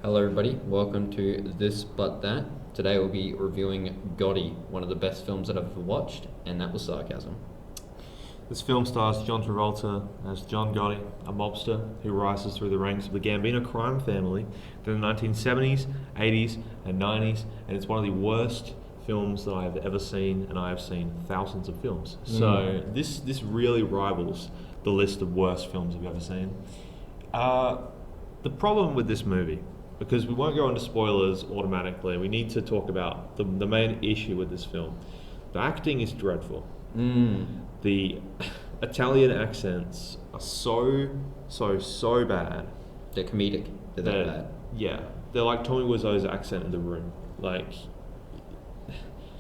Hello, everybody. Welcome to This But That. Today we'll be reviewing Gotti, one of the best films that I've ever watched, and that was sarcasm. This film stars John Travolta as John Gotti, a mobster who rises through the ranks of the Gambino crime family in the 1970s, 80s, and 90s, and it's one of the worst films that I have ever seen, and I have seen thousands of films. So this really rivals the list of worst films I've ever seen. The problem with this movie, because we won't go into spoilers automatically, we need to talk about the main issue with this film. The acting is dreadful. The Italian accents are so bad. They're comedic. They're that bad. Yeah, they're like Tommy Wiseau's accent in The Room. Like,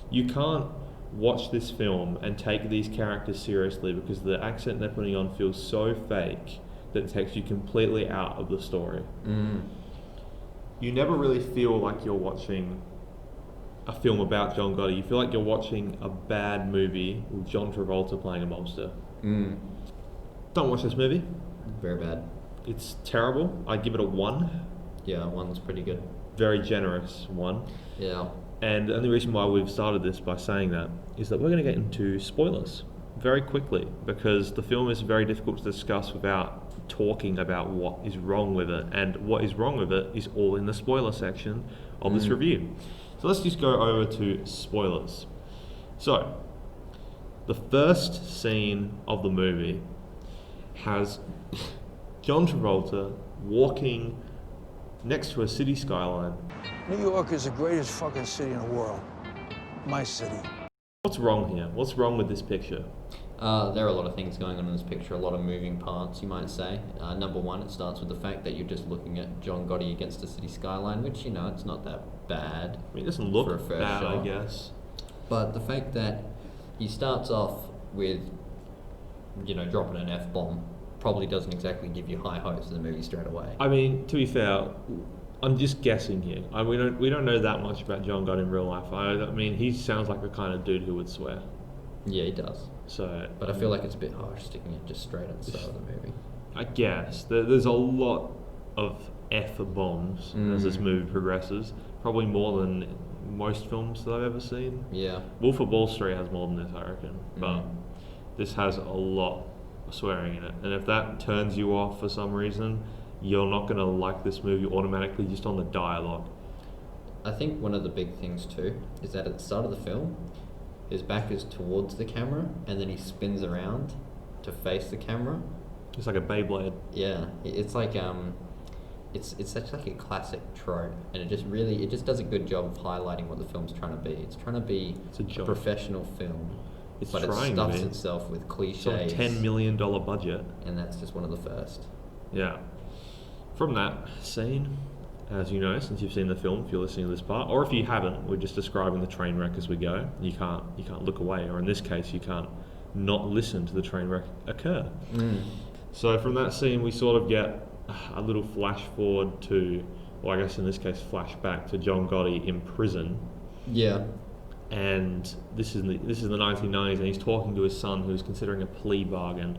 you can't watch this film and take these characters seriously because the accent they're putting on feels so fake that it takes you completely out of the story. You never really feel like you're watching a film about John Gotti. You feel like you're watching a bad movie with John Travolta playing a mobster. Don't watch this movie. Very bad. It's terrible. I give it a 1. Yeah, one's pretty good. Very generous 1. Yeah. And the only reason why we've started this by saying that is that we're going to get into spoilers very quickly, because the film is very difficult to discuss without talking about what is wrong with it, and what is wrong with it is all in the spoiler section of this review. So let's just go over to spoilers. So, the first scene of the movie has John Travolta walking next to a city skyline. New York is the greatest fucking city in the world. My city. What's wrong here? What's wrong with this picture? There are a lot of things going on in this picture, a lot of moving parts, you might say. Number one, it starts with the fact that you're just looking at John Gotti against the city skyline, which, it's not that bad. I mean, it doesn't look for a first bad, shot. I guess. But the fact that he starts off with, dropping an F-bomb probably doesn't exactly give you high hopes of the movie straight away. I mean, to be fair, I'm just guessing here. We don't know that much about John Gotti in real life. I mean, he sounds like the kind of dude who would swear. Yeah, he does. So, but I feel like it's a bit harsh sticking it just straight at the start of the movie. I guess there's a lot of F-bombs as this movie progresses. Probably more than most films that I've ever seen. Yeah. Wolf of Wall Street has more than this, I reckon. But this has a lot of swearing in it. And if that turns you off for some reason, you're not going to like this movie automatically just on the dialogue. I think one of the big things too is that at the start of the film, his back is towards the camera, and then he spins around to face the camera. It's like a Beyblade. Yeah, it's like it's such like a classic trope, and it just does a good job of highlighting what the film's trying to be. It's trying to be a professional film, but it stuffs itself with cliches. It's a $10 million budget, and that's just one of the first. Yeah. From that scene, as you know, since you've seen the film, if you're listening to this part, or if you haven't, we're just describing the train wreck as we go. You can't look away, or in this case, you can't not listen to the train wreck occur. So from that scene, we sort of get a little flash forward to, well, I guess in this case, flashback to John Gotti in prison. Yeah. And this is the 1990s, and he's talking to his son, who's considering a plea bargain,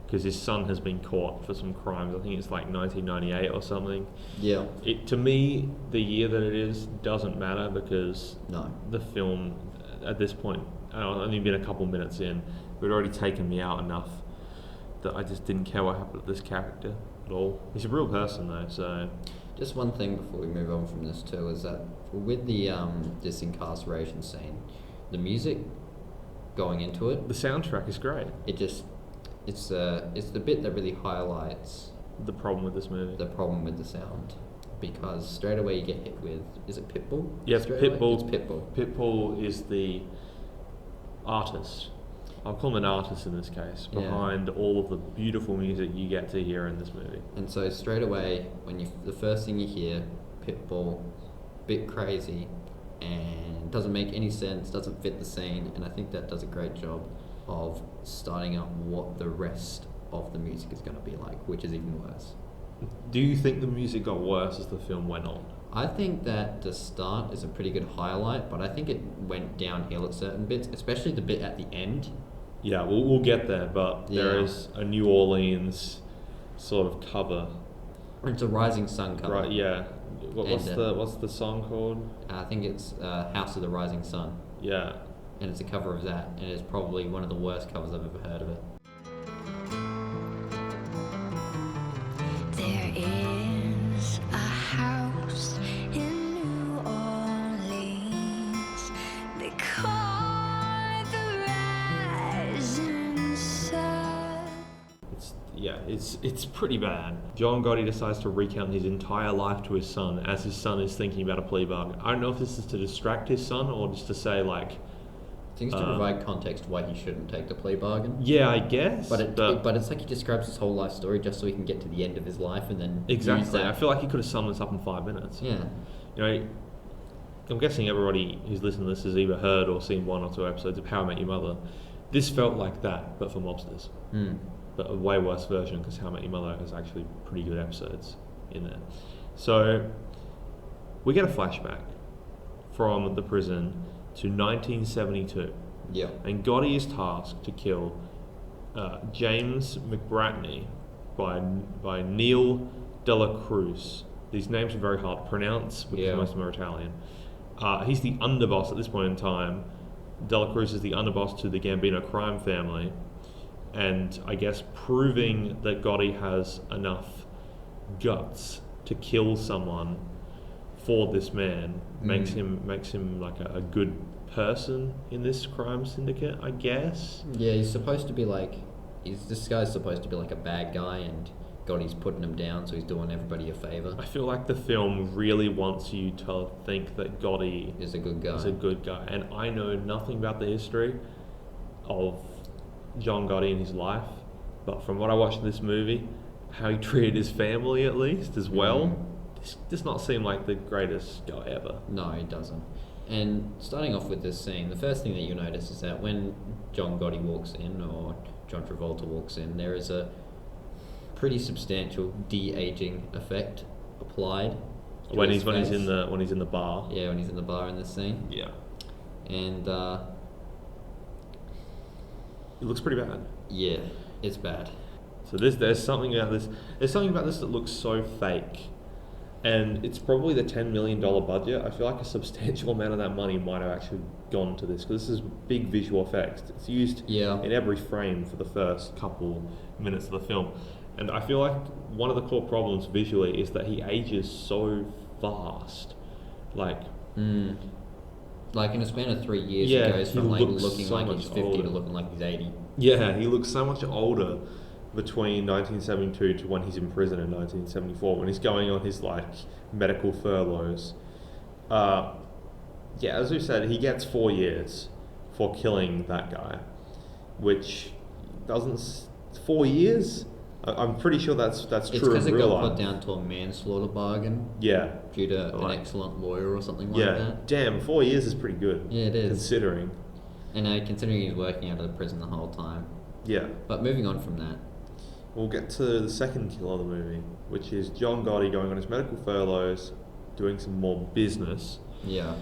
because his son has been caught for some crimes. I think it's like 1998 or something. Yeah. To me, the year that it is doesn't matter, because the film, at this point, I've only been a couple minutes in, but it already taken me out enough that I just didn't care what happened to this character at all. He's a real person though, so... Just one thing before we move on from this too, is that with the this incarceration scene, the music going into it... The soundtrack is great. It's the bit that really highlights the problem with this movie. The problem with the sound, because straight away you get hit with, is it Pitbull? Yes, Pitbull. It's Pitbull. Pitbull is the artist. I'll call him an artist in this case, behind all of the beautiful music you get to hear in this movie. And so straight away, the first thing you hear, Pitbull, bit crazy, and doesn't make any sense, doesn't fit the scene, and I think that does a great job of starting up what the rest of the music is going to be like, which is even worse. Do you think the music got worse as the film went on? I think that the start is a pretty good highlight, but I think it went downhill at certain bits, especially the bit at the end. Yeah, we'll get there, but there is a New Orleans sort of cover. It's a rising sun cover. Right, yeah. What's the song called? I think it's House of the Rising Sun. Yeah. And it's a cover of that, and it's probably one of the worst covers I've ever heard of it. There is a house in New Orleans. They call it the Rising Sun. It's pretty bad. John Gotti decides to recount his entire life to his son as his son is thinking about a plea bargain. I don't know if this is to distract his son or just to say like. I think it's to provide context why he shouldn't take the plea bargain. Yeah, I guess. But it's like he describes his whole life story just so he can get to the end of his life and then exactly. use that. I feel like he could have summed this up in 5 minutes. Yeah. You know, I'm guessing everybody who's listening to this has either heard or seen 1 or 2 episodes of How I Met Your Mother. This felt like that, but for mobsters. But a way worse version because How I Met Your Mother has actually pretty good episodes in there. So we get a flashback from the prison to 1972. Yeah. And Gotti is tasked to kill James McBratney by Neil Dela Cruz. These names are very hard to pronounce because most of them are Italian. He's the underboss at this point in time. Dela Cruz is the underboss to the Gambino crime family. And I guess proving that Gotti has enough guts to kill someone for this man makes him like a good person in this crime syndicate, I guess. Yeah, he's supposed to be like this guy's supposed to be like a bad guy, and Gotti's putting him down, so he's doing everybody a favor. I feel like the film really wants you to think that Gotti is a good guy. And I know nothing about the history of John Gotti in his life, but from what I watched in this movie, how he treated his family at least as well, this does not seem like the greatest guy ever. No, he doesn't. And starting off with this scene, the first thing that you notice is that when John Gotti walks in, or John Travolta walks in, there is a pretty substantial de-aging effect applied. When he's in the bar. Yeah, when he's in the bar in this scene. Yeah. And it looks pretty bad. Yeah, it's bad. So there's something about this. There's something about this that looks so fake, and it's probably the $10 million budget. I feel like a substantial amount of that money might have actually gone to this because this is big visual effects. It's used in every frame for the first couple minutes of the film, and I feel like one of the core problems visually is that he ages so fast, like. Like in a span of 3 years, he goes from like looking so like he's 50 older. to looking like he's 80. Yeah, he looks so much older between 1972 to when he's in prison in 1974, when he's going on his like medical furloughs. As we said, he gets 4 years for killing that guy, which doesn't 4 years. I'm pretty sure that's true in real life. It's because it got put down to a manslaughter bargain. Yeah. Due to an excellent lawyer or something like that. Yeah, damn, 4 years is pretty good. Yeah, it is. Considering. And considering he's working out of the prison the whole time. Yeah. But moving on from that. We'll get to the second kill of the movie, which is John Gotti going on his medical furloughs, doing some more business. Yeah.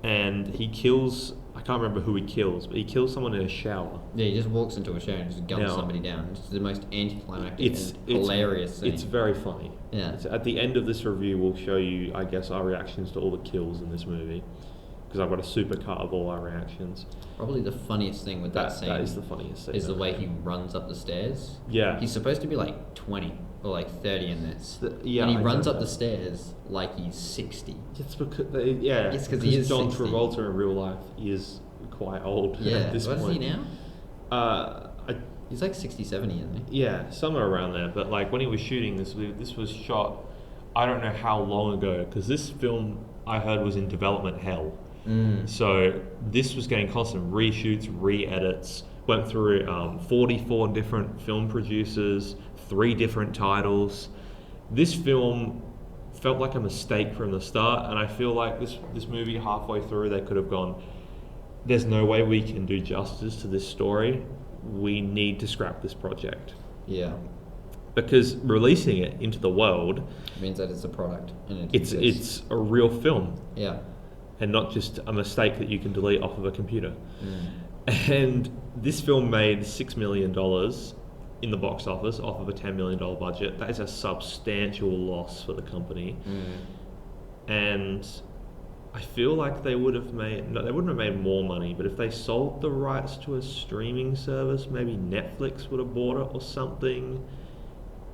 And he kills, I can't remember who he kills, but he kills someone in a shower. Yeah, he just walks into a shower and just guns somebody down. It's the most anticlimactic and hilarious scene. It's very funny. Yeah. At the end of this review, we'll show you, I guess, our reactions to all the kills in this movie. Because I've got a super cut of all our reactions. Probably the funniest thing with that scene. That is the funniest scene. Is the way he runs up the stairs. Yeah. He's supposed to be like 20 or like 30 in this. And he runs up the stairs like he's 60. It's because, he is John 60. Travolta in real life. He is quite old at this point. What is he now? He's like 60, 70, isn't he? Yeah, somewhere around there. But like when he was shooting this was shot, I don't know how long ago, because this film I heard was in development hell. So this was getting constant reshoots, re-edits, went through 44 different film producers, 3 different titles. This film felt like a mistake from the start, and I feel like this movie halfway through they could have gone, there's no way we can do justice to this story. We need to scrap this project. Yeah. Because releasing it into the world means that it's a product and it's a real film. Yeah. And not just a mistake that you can delete off of a computer. And this film made $6 million in the box office off of a $10 million budget. That is a substantial loss for the company. and I feel like they wouldn't have made more money, but if they sold the rights to a streaming service, maybe Netflix would have bought it or something.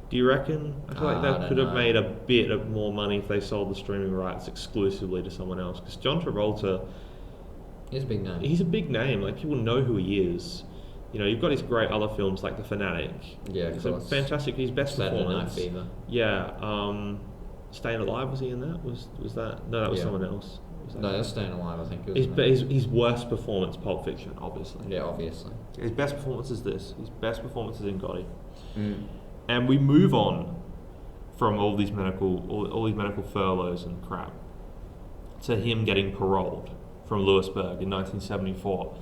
Do you reckon? I feel like I they don't could have know. made a bit of more money if they sold the streaming rights exclusively to someone else. Because John Travolta, He's a big name. he's a big name. Like, people know who he is. You know, you've got his great other films like The Fanatic. Yeah, of It's a course. fantastic. His best Saturday Night performance. Fever. Yeah. Staying Alive, was he in that? Was that? No, that was Yeah. someone else. Was that No, that's Staying Alive, I think. his worst performance, Pulp Fiction, obviously. Yeah, obviously. His best performance is this. His best performance is in Gotti. Mm. And we move on from all these medical furloughs and crap to him getting paroled from Lewisburg in 1974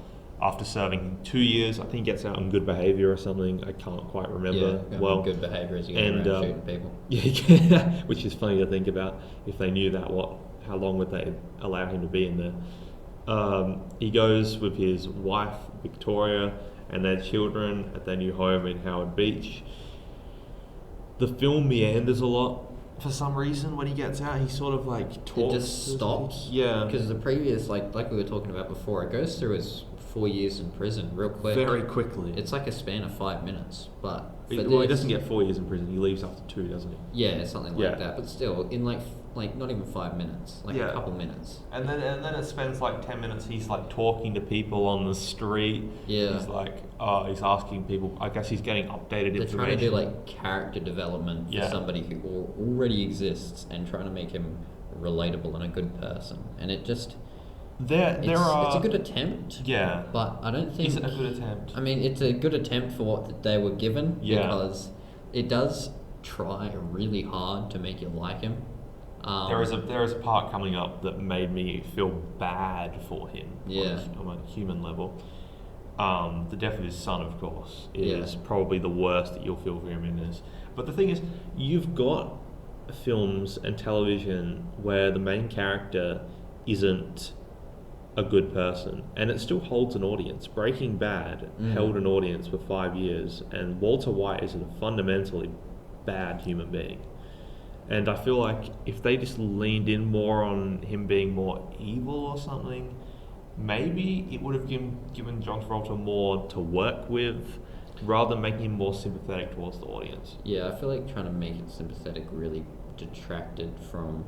after serving 2 years. I think he gets out on good behaviour or something. I can't quite remember well. Good behaviour as you get around shooting people. Yeah, which is funny to think about. If they knew that, how long would they allow him to be in there? He goes with his wife Victoria and their children at their new home in Howard Beach. The film meanders a lot for some reason. When he gets out, he sort of like talks. It just stops. Yeah, Because the previous, like we were talking about before, it goes through his 4 years in prison real quick. very quickly. It's like a span of 5 minutes, but He for doesn't get 4 years in prison. He leaves after 2, doesn't he? Yeah, something Yeah. like that. But still, in like not even 5 minutes, like Yeah. a couple minutes. And then it spends like 10 minutes. He's like talking to people on the street. Yeah. He's like, he's asking people. I guess he's getting updated They're information. trying to do like character development for Yeah. somebody who already exists and trying to make him relatable and a good person. And it just it's a good attempt. Yeah. But I don't think It's a good attempt. I mean, it's a good attempt for what they were given Yeah. because it does try really hard to make you like him. There is a part coming up that made me feel bad for him. Yeah. On a human level. The death of his son, of course, is Yeah. probably the worst that you'll feel for him in this. But the thing is, you've got films and television where the main character isn't a good person, and it still holds an audience. Breaking Bad held an audience for 5 years, and Walter White is a fundamentally bad human being. And I feel like if they just leaned in more on him being more evil or something, maybe it would have given John Travolta more to work with, rather than making him more sympathetic towards the audience. Yeah, I feel like trying to make it sympathetic really detracted from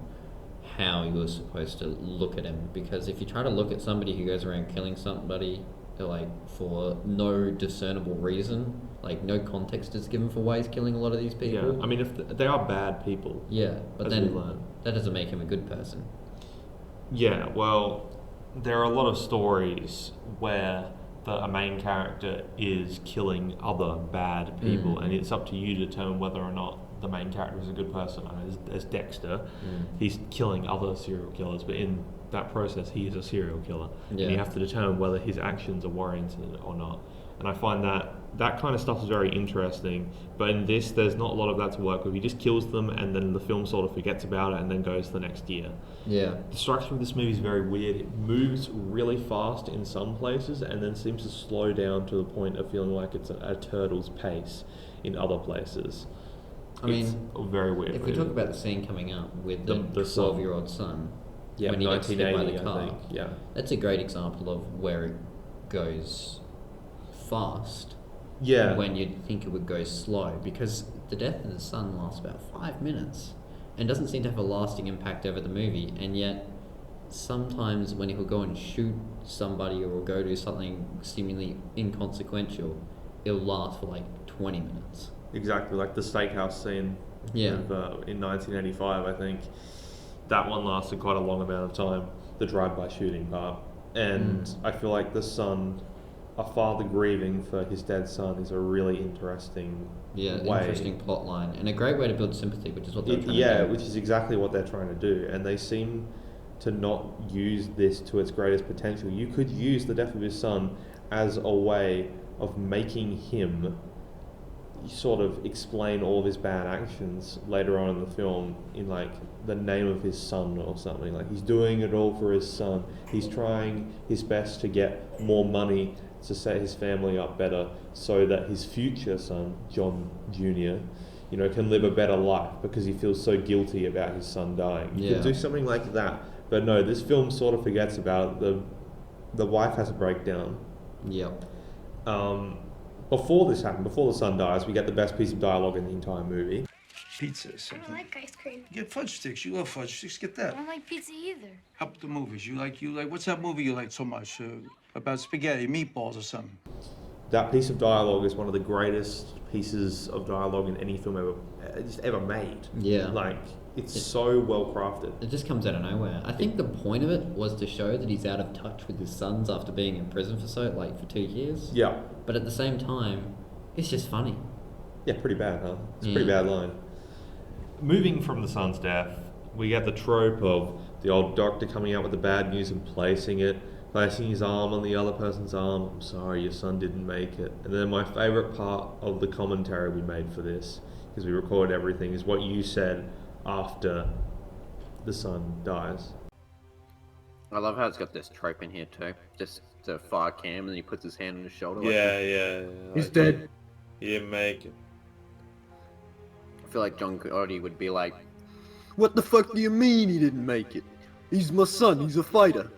how you were supposed to look at him. Because if you try to look at somebody who goes around killing somebody like for no discernible reason, like no context is given for why he's killing a lot of these people. Yeah, I mean, if they are bad people. Yeah, but as then we learn. that doesn't make him a good person. Yeah, well, there are a lot of stories where a main character is killing other bad people, and it's up to you to determine whether or not the main character is a good person. As Dexter, he's killing other serial killers, but in that process, he is a serial killer, and you have to determine whether his actions are warranted or not. And I find that kind of stuff is very interesting, but in this, there's not a lot of that to work with. He just kills them, and then the film sort of forgets about it, and then goes to the next year. Yeah. The structure of this movie is very weird. It moves really fast in some places, and then seems to slow down to the point of feeling like it's a turtle's pace in other places. I mean, a very weird if movie. we talk about the scene coming up with the son. 12-year-old son, Yeah, when he gets hit by the 1980, car, I think. Yeah. that's a great example of where it goes fast Yeah. when you'd think it would go slow, because the death of the son lasts about 5 minutes and doesn't seem to have a lasting impact over the movie, and yet sometimes when he'll go and shoot somebody or go do something seemingly inconsequential, it'll last for like 20 minutes. Exactly, like the steakhouse scene in 1985, I think. That one lasted quite a long amount of time, the drive-by shooting part. And I feel like the son, a father grieving for his dead son, is a really interesting way. Interesting plot line, and a great way to build sympathy, which is what they're trying to do. Yeah, which is exactly what they're trying to do. And they seem to not use this to its greatest potential. You could use the death of his son as a way of making him sort of explain all of his bad actions later on in the film in like the name of his son or something. Like, he's doing it all for his son. He's trying his best to get more money to set his family up better so that his future son, John Jr., can live a better life because he feels so guilty about his son dying. You could do something like that. But no, this film sort of forgets about it. The wife has a breakdown. Yep. Before this happened, before the son dies, we get the best piece of dialogue in the entire movie. Pizza or I something. don't like ice cream. Get fudge sticks. You love fudge sticks. Get I that. don't like pizza either. How about the movies? You like, what's that movie you like so much? About spaghetti, meatballs or something? That piece of dialogue is one of the greatest pieces of dialogue in any film ever made. Yeah. Like, it's so well crafted. It just comes out of nowhere. I think the point of it was to show that he's out of touch with his sons after being in prison for 2 years. Yeah. But at the same time, it's just funny. Yeah, pretty bad, huh? It's a pretty bad line. Moving from the son's death, we get the trope of the old doctor coming out with the bad news and placing his arm on the other person's arm. I'm sorry, your son didn't make it. And then my favourite part of the commentary we made for this, because we recorded everything, is what you said after the son dies. I love how it's got this trope in here too. Just the fire cam and then he puts his hand on his shoulder. Yeah. He's dead. He didn't make it. I feel like John Gotti would be like, "What the fuck do you mean he didn't make it? He's my son, he's a fighter."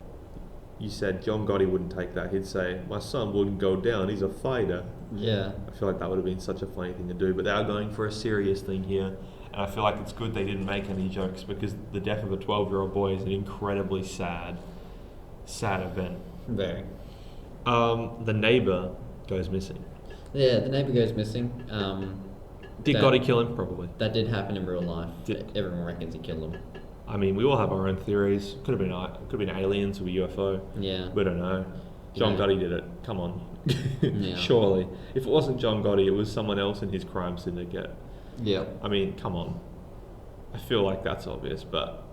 You said John Gotti wouldn't take that. He'd say, my son wouldn't go down, he's a fighter. Yeah. I feel like that would have been such a funny thing to do, but they are going for a serious thing here. And I feel like it's good they didn't make any jokes because the death of a 12-year-old boy is an incredibly sad event. Very. The neighbour goes missing. Yeah, the neighbour goes missing. Did Gotti kill him? Probably. That did happen in real life. Everyone reckons he killed him. I mean, we all have our own theories. Could have been aliens or a UFO. Yeah. We don't know. John Yeah. Gotti did it. Come on. Yeah. Surely. If it wasn't John Gotti, it was someone else in his crime syndicate. Yeah. I mean, come on. I feel like that's obvious, but,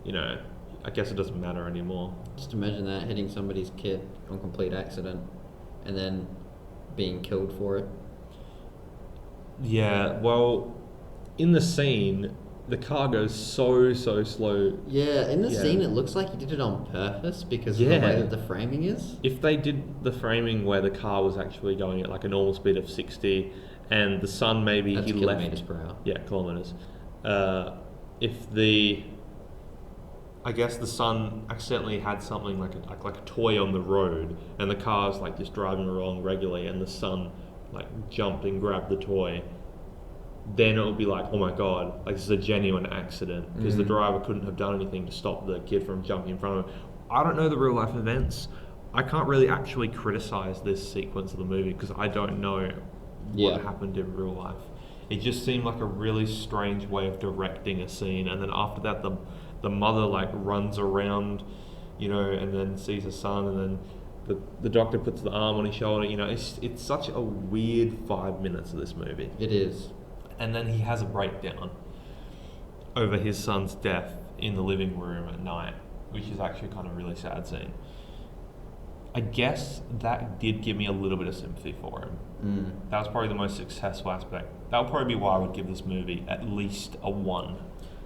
I guess it doesn't matter anymore. Just imagine that, hitting somebody's kid on complete accident and then being killed for it. Yeah, well, in the scene, the car goes so slow. Yeah, in the Yeah. scene it looks like he did it on purpose because of the Yeah. way that the framing is. If they did the framing where the car was actually going at like a normal speed of 60 and the sun maybe That's he kilometers left... per hour. Yeah, kilometers. I guess the son accidentally had something like a toy on the road and the car's like just driving along regularly and the son like jumped and grabbed the toy, then it would be like, oh my god, like this is a genuine accident because the driver couldn't have done anything to stop the kid from jumping in front of him. I don't know the real life events. I can't really actually criticize this sequence of the movie because I don't know what happened in real life. It just seemed like a really strange way of directing a scene, and then after that the mother like runs around, and then sees her son, and then the doctor puts the arm on his shoulder. It's such a weird 5 minutes of this movie. It is. And then he has a breakdown over his son's death in the living room at night, which is actually kind of a really sad scene. I guess that did give me a little bit of sympathy for him. That was probably the most successful aspect. That would probably be why I would give this movie at least a 1,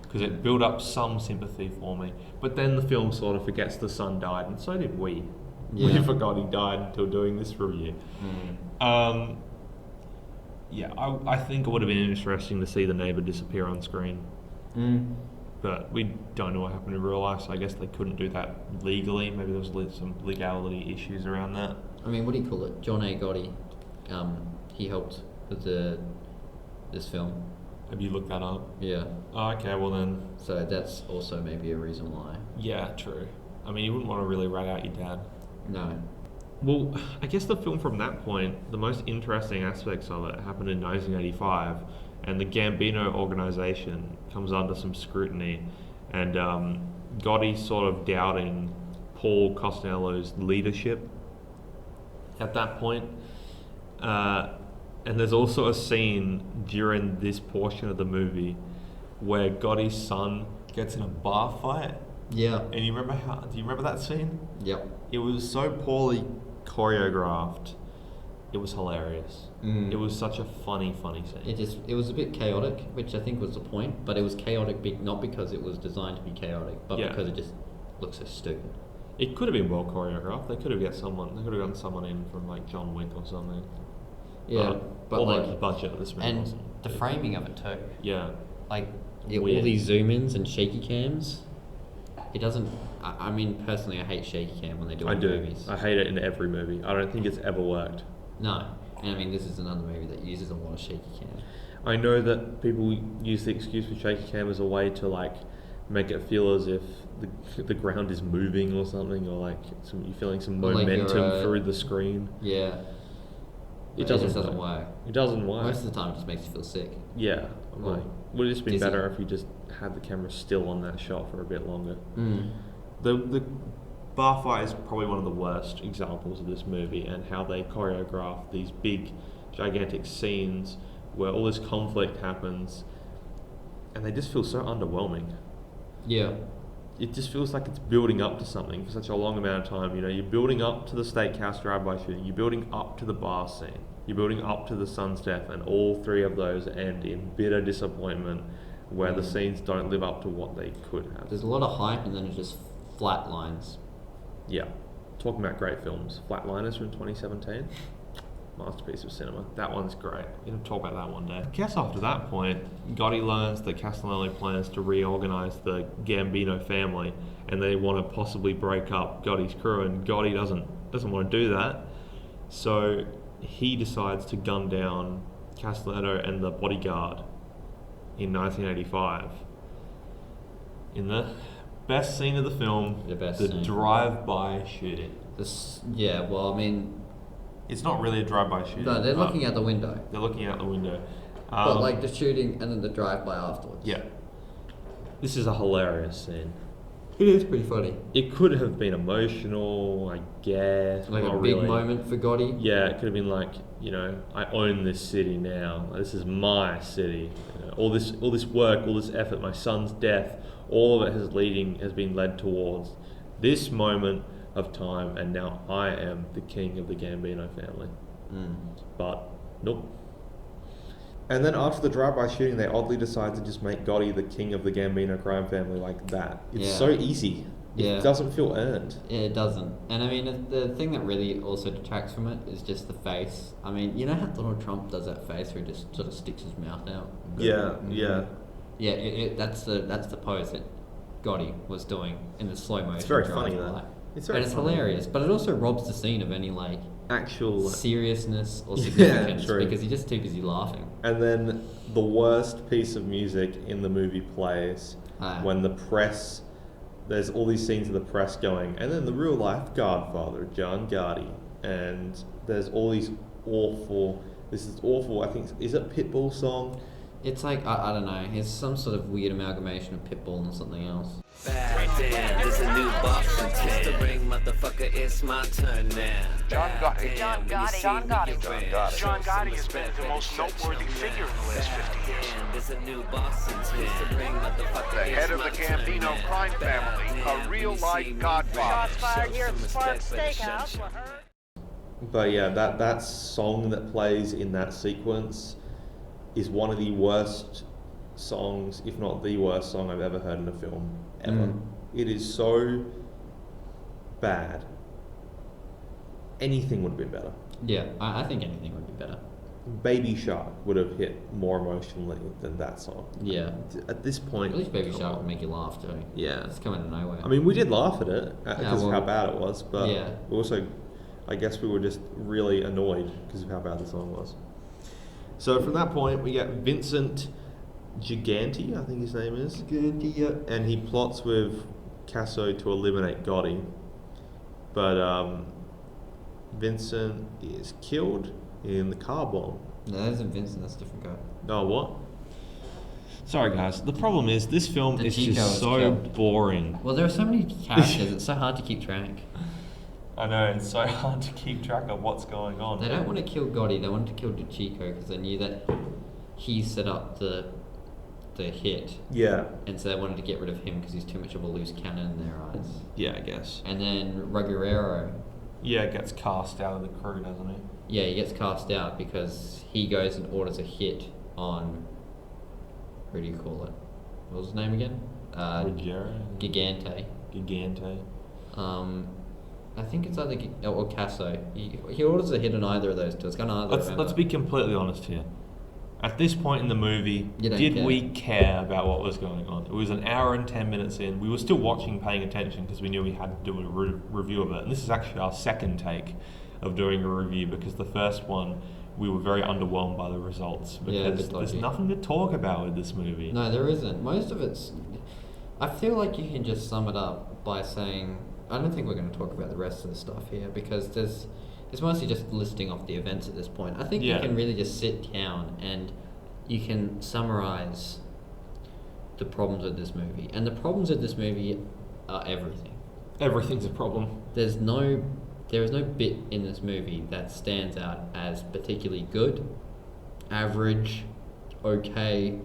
because it built up some sympathy for me. But then the film sort of forgets the son died, and so did we. Yeah. We forgot he died until doing this review. I think it would have been interesting to see the neighbour disappear on screen. But we don't know what happened in real life, so I guess they couldn't do that legally. Maybe there was some legality issues around that. I mean, what do you call it? John A. Gotti. He helped with this film. Have you looked that up? Yeah. Oh, okay, well then... So that's also maybe a reason why. Yeah, true. I mean, you wouldn't want to really rat out your dad. No. Well, I guess the film from that point, the most interesting aspects of it happened in 1985, and the Gambino organisation comes under some scrutiny, and Gotti sort of doubting Paul Costello's leadership at that point. And there's also a scene during this portion of the movie where Gotti's son gets in a bar fight. Yeah. And do you remember that scene? Yep. It was so poorly choreographed. It was hilarious. It was such a funny scene. It was a bit chaotic, which I think was the point, but it was chaotic not because it was designed to be chaotic, but because it just looks so stupid. It could have been well choreographed. They could have gotten someone in from like John Wick or something. Yeah, but although like the budget of this movie wasn't. The framing of it too. Yeah. Like all Weird. these zoom ins and shaky cams. It doesn't. I mean, personally, I hate shaky cam when they do it I in do. movies. I hate it in every movie. I don't think it's ever worked. No, and I mean, this is another movie that uses a lot of shaky cam. I know that people use the excuse for shaky cam as a way to like make it feel as if the ground is moving or something, or like you're feeling some Or like momentum you're, through the screen. Yeah. It just doesn't work. It doesn't work. Most of the time, it just makes you feel sick. Yeah, I'm like, would it just be dizzy. better if you just had the camera still on that shot for a bit longer? Mm. The bar fight is probably one of the worst examples of this movie, and how they choreograph these big, gigantic scenes where all this conflict happens, and they just feel so underwhelming. Yeah. It just feels like it's building up to something for such a long amount of time. You know, you're building up to the steakhouse drive-by shooting, you're building up to the bar scene, you're building up to the son's death, and all three of those end in bitter disappointment where the scenes don't live up to what they could have. There's a lot of hype, and then it just flatlines. Yeah. Talking about great films, Flatliners from 2017. Masterpiece of cinema. That one's great. We're going to talk about that one day. I guess after that point, Gotti learns that Castellano plans to reorganize the Gambino family, and they want to possibly break up Gotti's crew, and Gotti doesn't want to do that. So he decides to gun down Castellano and the bodyguard in 1985. In the best scene of the film, the scene. drive-by shooting. Yeah, well, I mean, It's not really a drive-by shooting. no, they're looking out the window. They're looking out the window. But like the shooting and then the drive-by afterwards. Yeah. This is a hilarious scene. It is pretty funny. It could have been emotional, I guess. Like not a big really. moment for Gotti. Yeah, it could have been like, you know, I own this city now. This is my city. You know, all this work, all this effort, my son's death, all of it has been led towards this moment of time, and now I am the king of the Gambino family. But nope. And then after the drive-by shooting, they oddly decide to just make Gotti the king of the Gambino crime family like that. It's so easy. Yeah. It doesn't feel earned. Yeah, it doesn't. And I mean, the thing that really also detracts from it is just the face. I mean, you know how Donald Trump does that face where he just sort of sticks his mouth out? Yeah. Yeah, that's the pose that Gotti was doing in the slow motion. It's very funny, drive-by. though. It's very and it's funny. hilarious, but it also robs the scene of any like Actual seriousness or Yeah, significance true. because he's just too busy laughing. And then the worst piece of music in the movie plays when the press, there's all these scenes of the press going, and then the real life Godfather, John Gotti, and there's all these this is awful, I think, is it Pitbull song? It's like, I don't know, it's some sort of weird amalgamation of Pitbull and something else. Back then, there's a new box in town. The ring, motherfucker, it's my turn now. John Gotti. John Gotti. John Gotti. John Gotti has been the most noteworthy figure in the last 50 years. There's a new boss in town. The ring, motherfucker, The head of the Gambino crime family, a real-life godfather. Shots fired here at Spark Steakhouse. But yeah, that song that plays in that sequence is one of the worst songs, if not the worst song I've ever heard in a film, ever. It is so bad. Anything would have been better. Yeah, I think anything would be better. Baby Shark would have hit more emotionally than that song. Yeah. At this point, At least Baby come Shark on. would make you laugh too. Yeah. It's coming out of nowhere. I mean, we did laugh at it because well, of how bad it was, but yeah. we also, I guess we were just really annoyed because of how bad the song was. So from that point, we get Vincent Gigante, I think his name is. Gigante, yeah. And he plots with Casso to eliminate Gotti. But Vincent is killed in the car bomb. No, that isn't Vincent, that's a different guy. Oh, what? Sorry, guys. The problem is this film The is Chico just is so killed. boring. Well, there are so many characters, it's so hard to keep track. I know, it's so hard to keep track of what's going on. They don't want to kill Gotti, they wanted to kill DeChico because they knew that he set up the hit. Yeah. And so they wanted to get rid of him because he's too much of a loose cannon in their eyes. Yeah, I guess. And then Ruggiero, Yeah, gets cast out of the crew, doesn't he? yeah, he gets cast out because he goes and orders a hit on, what do you call it? What was his name again? Ruggiero? Gigante. Gigante. I think it's either or Casso. He orders a hit on either of those two. It's going to either. Let's be completely honest here. At this point in the movie, You don't did care. we care about what was going on? It was an hour and 10 minutes in. We were still watching, paying attention, because we knew we had to do a review of it. And this is actually our second take of doing a review, because the first one, we were very underwhelmed by the results. Yeah, a Because bit there's dodgy. nothing to talk about with this movie. No, there isn't. Most of it's. I feel like you can just sum it up by saying. I don't think we're going to talk about the rest of the stuff here because it's mostly just listing off the events at this point. I think Yeah. you can really just sit down and you can summarize the problems of this movie. And the problems of this movie are everything. Everything's a problem. There is no bit in this movie that stands out as particularly good, average, okay,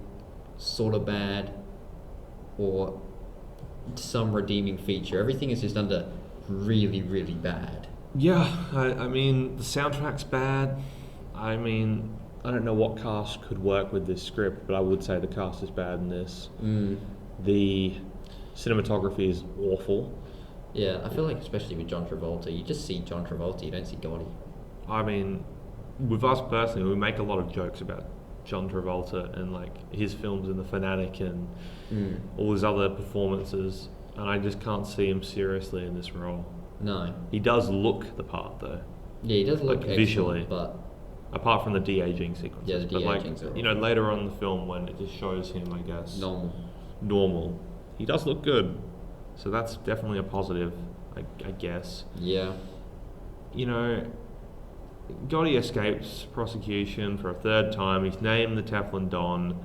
sort of bad, or some redeeming feature. Everything is just under really, really bad. Yeah, I mean, the soundtrack's bad. I mean, I don't know what cast could work with this script, but I would say the cast is bad in this. The cinematography is awful. Yeah, I feel like especially with John Travolta, you just see John Travolta, you don't see Gotti. I mean, with us personally, we make a lot of jokes about John Travolta and like his films in The Fanatic and all his other performances, and I just can't see him seriously in this role. No. He does look the part though. Yeah, he does look Like, excellent, visually. but apart from the de-aging sequences. Yeah, the but like, de-agings are you know, later on in the film when it just shows him, I guess, normal. He does look good. So that's definitely a positive, I guess. Yeah. You know, Gotti escapes prosecution for a third time. He's named the Teflon Don.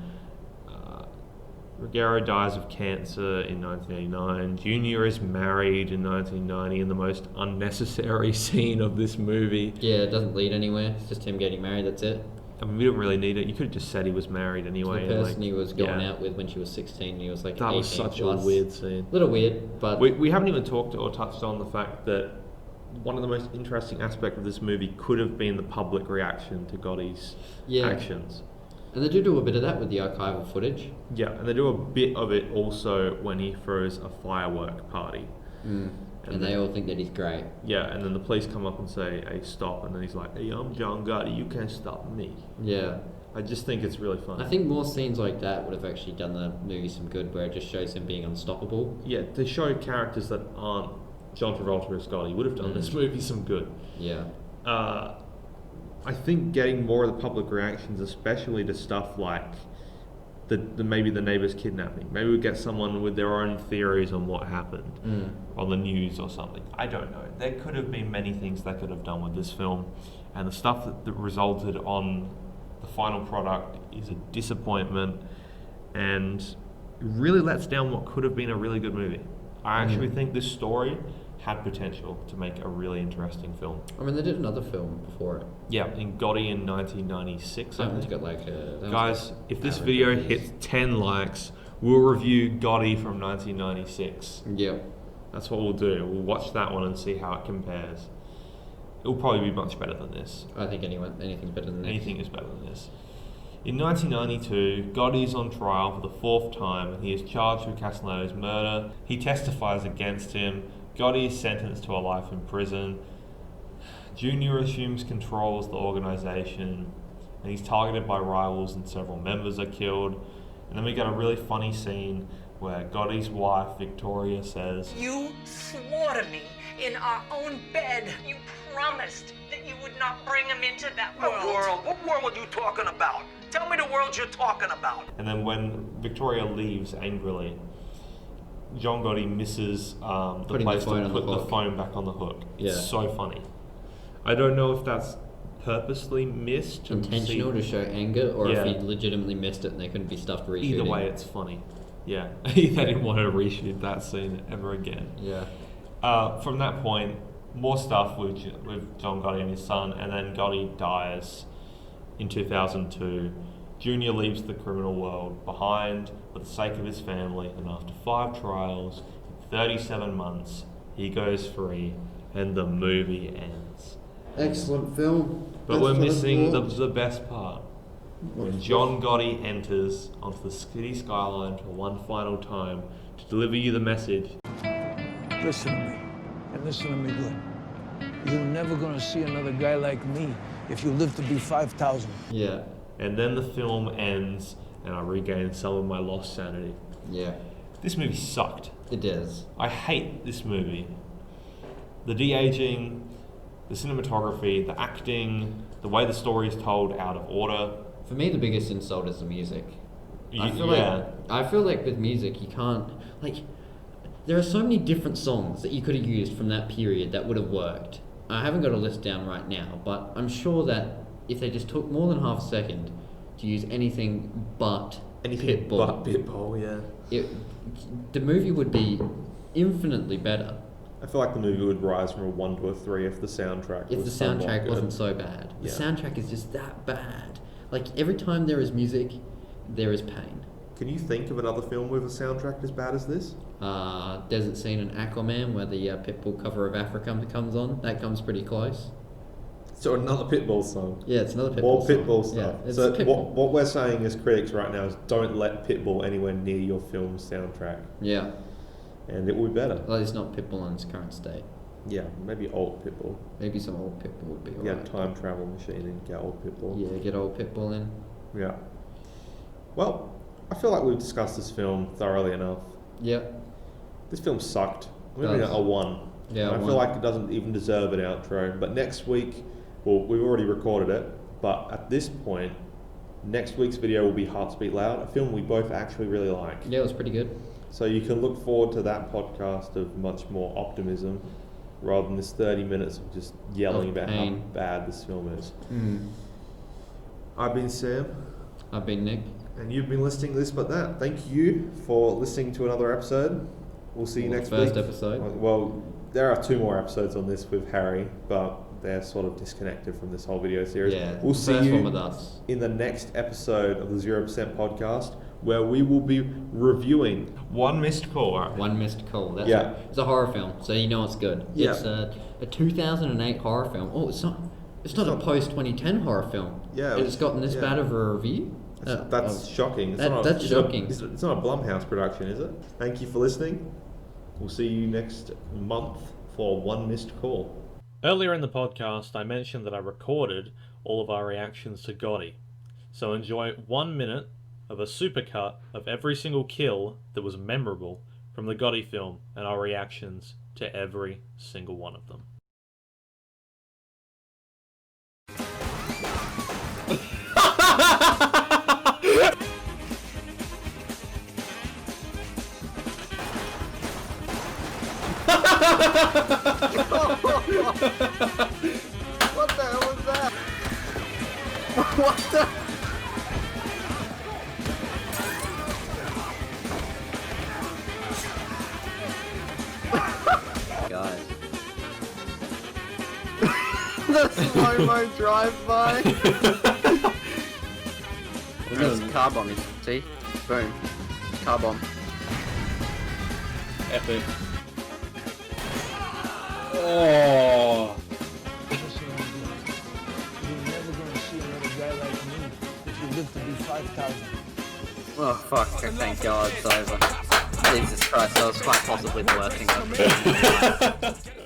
Ruggero dies of cancer in 1989. Junior is married in 1990 in the most unnecessary scene of this movie. Yeah, it doesn't lead anywhere. It's just him getting married, that's it. I mean, we don't really need it. You could have just said he was married anyway. The and, person like, he was going yeah. out with when she was 16, he was like That 18 was such plus. a weird scene. Little weird, but We haven't even talked or touched on the fact that one of the most interesting aspects of this movie could have been the public reaction to Gotti's actions. And they do a bit of that with the archival footage. Yeah, and they do a bit of it also when he throws a firework party. And they all think that he's great. Yeah, and then the police come up and say, hey, stop. And then he's like, hey, I'm John Gotti, you can't stop me. Yeah. I just think it's really funny. I think more scenes like that would have actually done the movie some good, where it just shows him being unstoppable. Yeah, to show characters that aren't John Travolta or Gotti would have done this movie some good. Yeah. I think getting more of the public reactions, especially to stuff like the maybe the neighbor's kidnapping. Maybe we get someone with their own theories on what happened on the news or something. I don't know. There could have been many things they could have done with this film, and the stuff that resulted on the final product is a disappointment, and it really lets down what could have been a really good movie. I actually think this story had potential to make a really interesting film. I mean, they did another film before it. Yeah, in Gotti in 1996. That one's got like Guys, if this video hits 10 likes, we'll review Gotti from 1996. Yeah. That's what we'll do. We'll watch that one and see how it compares. It'll probably be much better than this. I think anything's better than this. Anything is better than this. In 1992, Gotti is on trial for the fourth time and he is charged with Castellano's murder. He testifies against him. Gotti is sentenced to a life in prison. Junior assumes control of the organisation and he's targeted by rivals and several members are killed. And then we get a really funny scene where Gotti's wife, Victoria, says, You swore to me in our own bed. You promised that you would not bring him into that world. What world? What world are you talking about? Tell me the world you're talking about. and then when Victoria leaves angrily, John Gotti misses the Putting place the phone to on put the the hook. phone back on the hook. It's Yeah. so funny. I don't know if that's purposely missed. to Intentional see- to show anger, or Yeah. if he legitimately missed it and they couldn't be stuffed reshooting. Either way, it's funny. Yeah, they didn't want to reshoot that scene ever again. Yeah. From that point, more stuff with John Gotti and his son, and then Gotti dies in 2002. Junior leaves the criminal world behind for the sake of his family, and after 5 trials, 37 months, he goes free, and the movie ends. Excellent film. But we're missing the best part. When John Gotti enters onto the city skyline for one final time to deliver you the message. Listen to me, and listen to me good. You're never gonna see another guy like me if you live to be 5,000. Yeah. And then the film ends, and I regain some of my lost sanity. Yeah, This movie sucked. it does. I hate this movie. The de-aging, the cinematography, the acting, the way the story is told out of order. For me, the biggest insult is the music. I feel Yeah. like with music you can't like. There are so many different songs that you could have used from that period that would have worked. I haven't got a list down right now, but I'm sure that if they just took more than half a second to use anything but Pitbull, yeah. the movie would be infinitely better I feel like the movie would rise from a 1 to a 3 if the soundtrack if was the somewhat soundtrack good. wasn't so bad. The Yeah. soundtrack is just that bad. Like every time there is music, there is pain. Can you think of another film with a soundtrack as bad as this? Desert Scene in Aquaman, where the Pitbull cover of Africa comes on. That comes pretty close. So another Pitbull song. Yeah, it's another Pitbull More song. Pitbull stuff. Yeah, it's So Pitbull. what we're saying as critics right now is don't let Pitbull anywhere near your film's soundtrack, Yeah, and it will be better. well, it's not Pitbull in its current state. Yeah, maybe old Pitbull. Maybe some old Pitbull would be Yeah, alright. time travel machine and get old Pitbull. Yeah, get old Pitbull in. Yeah. Well, I feel like we've discussed this film thoroughly enough. Yep. This film sucked. I'm giving it Does. a 1. Yeah, I a feel 1. like it doesn't even deserve an outro. But next week, well, we've already recorded it. But at this point, next week's video will be Hearts Beat Loud, a film we both actually really like. Yeah, it was pretty good. So you can look forward to that podcast of much more optimism, rather than this 30 minutes of just yelling Of about pain. how bad this film is. Mm. I've been Sam. I've been Nick. And you've been listening to This But That. Thank you for listening to another episode. We'll see you Well, next the first week. episode. Well, there are 2 more episodes on this with Harry, but they're sort of disconnected from this whole video series. Yeah, we'll the see first you one with us. in the next episode of the 0% podcast, where we will be reviewing One Missed Call. Right? One Missed Call. That's Yeah. it's a horror film, so you know it's good. Yeah. It's a 2008 horror film. Oh, it's not. It's not a post 2010 horror film. Yeah, It's gotten this yeah. bad of a review. That's shocking. It's that's shocking. It's not a Blumhouse production, is it? Thank you for listening. We'll see you next month for One Missed Call. Earlier in the podcast, I mentioned that I recorded all of our reactions to Gotti. So enjoy 1 minute of a supercut of every single kill that was memorable from the Gotti film and our reactions to every single one of them. What the hell was that? What the? Guys. The slow-mo drive-by. There's a car bomb, see? Boom. Car bomb. Epic. Oh. You're never gonna see another guy like me if you live to be 5,000. Oh fuck, thank God it's over. Jesus Christ, that was quite possibly the worst thing I've ever seen.